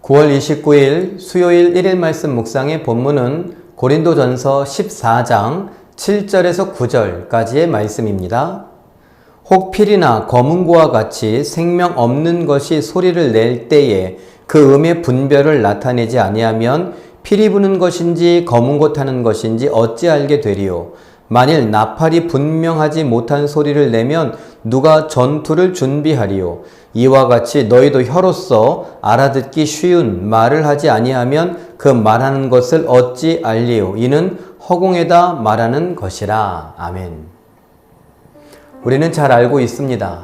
9월 29일 수요일 1일 말씀 묵상의 본문은 고린도전서 14장 7절에서 9절까지의 말씀입니다. 혹 필이나 검은고와 같이 생명 없는 것이 소리를 낼 때에 그 음의 분별을 나타내지 아니하면 필이 부는 것인지 검은고 타는 것인지 어찌 알게 되리요. 만일 나팔이 분명하지 못한 소리를 내면 누가 전투를 준비하리요. 이와 같이 너희도 혀로서 알아듣기 쉬운 말을 하지 아니하면 그 말하는 것을 어찌 알리요. 이는 허공에다 말하는 것이라. 아멘. 우리는 잘 알고 있습니다.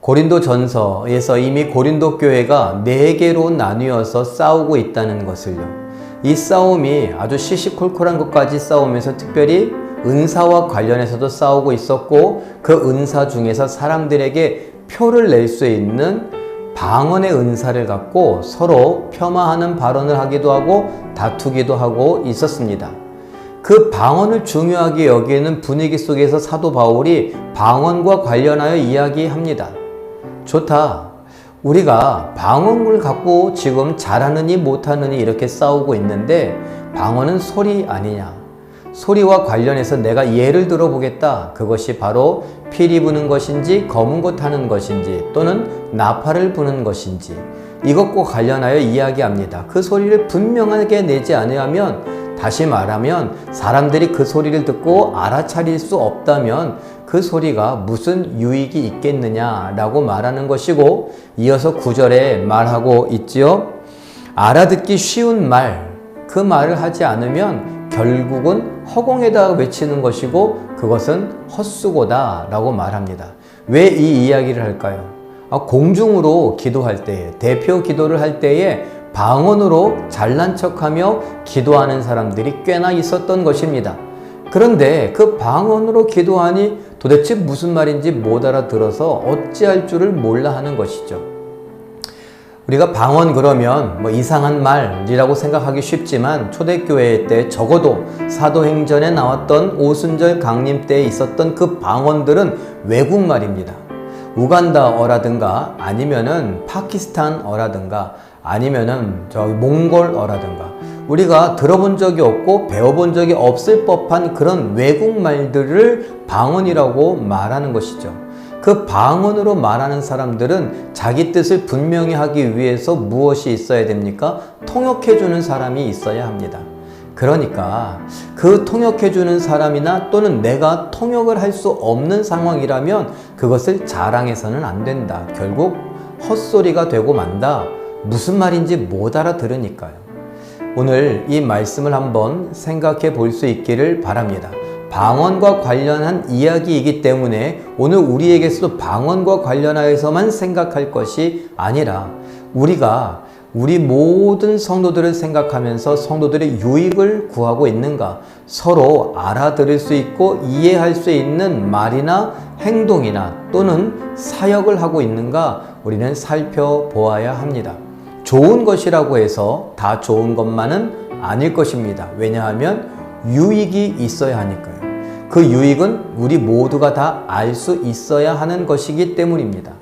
고린도 전서에서 이미 고린도 교회가 4개로 나뉘어서 싸우고 있다는 것을요. 이 싸움이 아주 시시콜콜한 것까지 싸우면서 특별히 은사와 관련해서도 싸우고 있었고, 그 은사 중에서 사람들에게 표를 낼 수 있는 방언의 은사를 갖고 서로 폄하하는 발언을 하기도 하고 다투기도 하고 있었습니다. 그 방언을 중요하게 여기는 분위기 속에서 사도 바울이 방언과 관련하여 이야기합니다. 좋다. 우리가 방언을 갖고 지금 잘하느니 못하느니 이렇게 싸우고 있는데 방언은 소리 아니냐. 소리와 관련해서 내가 예를 들어보겠다. 그것이 바로 필이 부는 것인지 검은고 타는 것인지 또는 나팔을 부는 것인지 이것과 관련하여 이야기합니다. 그 소리를 분명하게 내지 않으면, 다시 말하면 사람들이 그 소리를 듣고 알아차릴 수 없다면 그 소리가 무슨 유익이 있겠느냐라고 말하는 것이고, 이어서 9절에 말하고 있지요. 알아듣기 쉬운 말, 그 말을 하지 않으면 결국은 허공에다 외치는 것이고 그것은 헛수고다 라고 말합니다. 왜 이 이야기를 할까요? 공중으로 기도할 때에, 대표 기도를 할 때에 방언으로 잘난 척하며 기도하는 사람들이 꽤나 있었던 것입니다. 그런데 그 방언으로 기도하니 도대체 무슨 말인지 못 알아들어서 어찌할 줄을 몰라 하는 것이죠. 우리가 방언 그러면 이상한 말이라고 생각하기 쉽지만, 초대교회 때 적어도 사도행전에 나왔던 오순절 강림 때에 있었던 그 방언들은 외국말입니다. 우간다어라든가 아니면은 파키스탄어라든가 아니면은 몽골어라든가 우리가 들어본 적이 없고 배워본 적이 없을 법한 그런 외국말들을 방언이라고 말하는 것이죠. 그 방언으로 말하는 사람들은 자기 뜻을 분명히 하기 위해서 무엇이 있어야 됩니까? 통역해주는 사람이 있어야 합니다. 그러니까 그 통역해주는 사람이나 또는 내가 통역을 할 수 없는 상황이라면 그것을 자랑해서는 안 된다. 결국 헛소리가 되고 만다. 무슨 말인지 못 알아들으니까요. 오늘 이 말씀을 한번 생각해 볼 수 있기를 바랍니다. 방언과 관련한 이야기이기 때문에 오늘 우리에게서도 방언과 관련하여서만 생각할 것이 아니라 우리가 우리 모든 성도들을 생각하면서 성도들의 유익을 구하고 있는가, 서로 알아들을 수 있고 이해할 수 있는 말이나 행동이나 또는 사역을 하고 있는가 우리는 살펴보아야 합니다. 좋은 것이라고 해서 다 좋은 것만은 아닐 것입니다. 왜냐하면 유익이 있어야 하니까요. 그 유익은 우리 모두가 다 알 수 있어야 하는 것이기 때문입니다.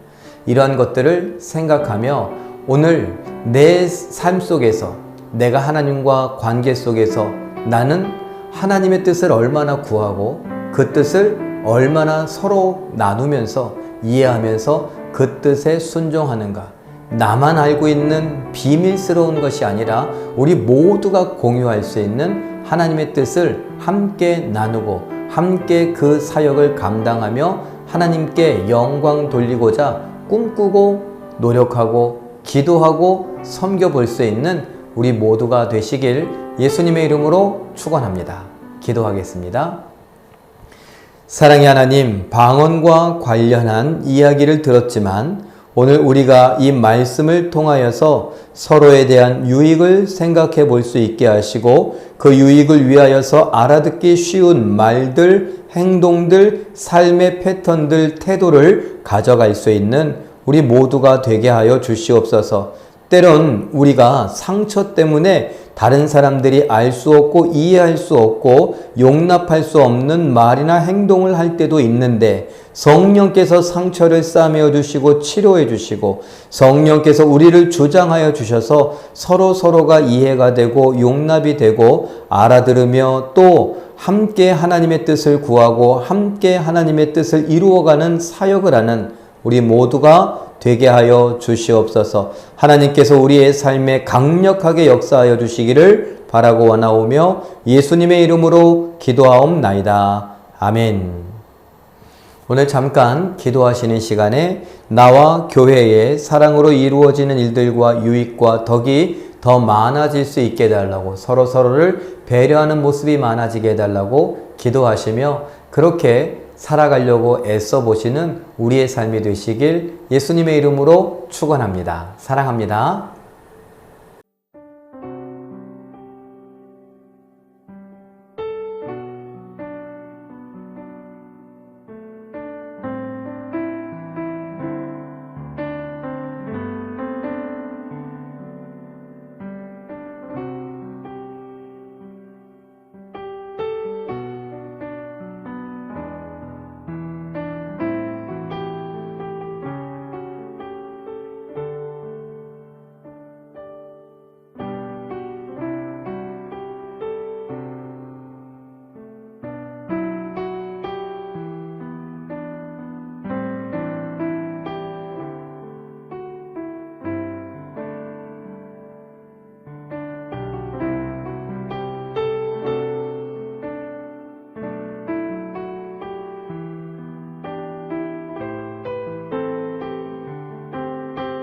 이러한 것들을 생각하며 오늘 내 삶 속에서, 내가 하나님과 관계 속에서 나는 하나님의 뜻을 얼마나 구하고 그 뜻을 얼마나 서로 나누면서 이해하면서 그 뜻에 순종하는가. 나만 알고 있는 비밀스러운 것이 아니라 우리 모두가 공유할 수 있는 하나님의 뜻을 함께 나누고 함께 그 사역을 감당하며 하나님께 영광 돌리고자 꿈꾸고 노력하고 기도하고 섬겨볼 수 있는 우리 모두가 되시길 예수님의 이름으로 축원합니다. 기도하겠습니다. 사랑의 하나님, 방언과 관련한 이야기를 들었지만 오늘 우리가 이 말씀을 통하여서 서로에 대한 유익을 생각해 볼 수 있게 하시고 그 유익을 위하여서 알아듣기 쉬운 말들, 행동들, 삶의 패턴들, 태도를 가져갈 수 있는 우리 모두가 되게 하여 주시옵소서. 때론 우리가 상처 때문에 다른 사람들이 알 수 없고 이해할 수 없고 용납할 수 없는 말이나 행동을 할 때도 있는데 성령께서 상처를 싸매어 주시고 치료해 주시고 성령께서 우리를 주장하여 주셔서 서로가 이해가 되고 용납이 되고 알아들으며 또 함께 하나님의 뜻을 구하고 함께 하나님의 뜻을 이루어가는 사역을 하는 우리 모두가 되게 하여 주시옵소서. 하나님께서 우리의 삶에 강력하게 역사하여 주시기를 바라고 원하오며 예수님의 이름으로 기도하옵나이다. 아멘. 오늘 잠깐 기도하시는 시간에 나와 교회의 사랑으로 이루어지는 일들과 유익과 덕이 더 많아질 수 있게 해달라고 서로를 배려하는 모습이 많아지게 해달라고 기도하시며 그렇게 살아가려고 애써 보시는 우리의 삶이 되시길 예수님의 이름으로 축원합니다. 사랑합니다.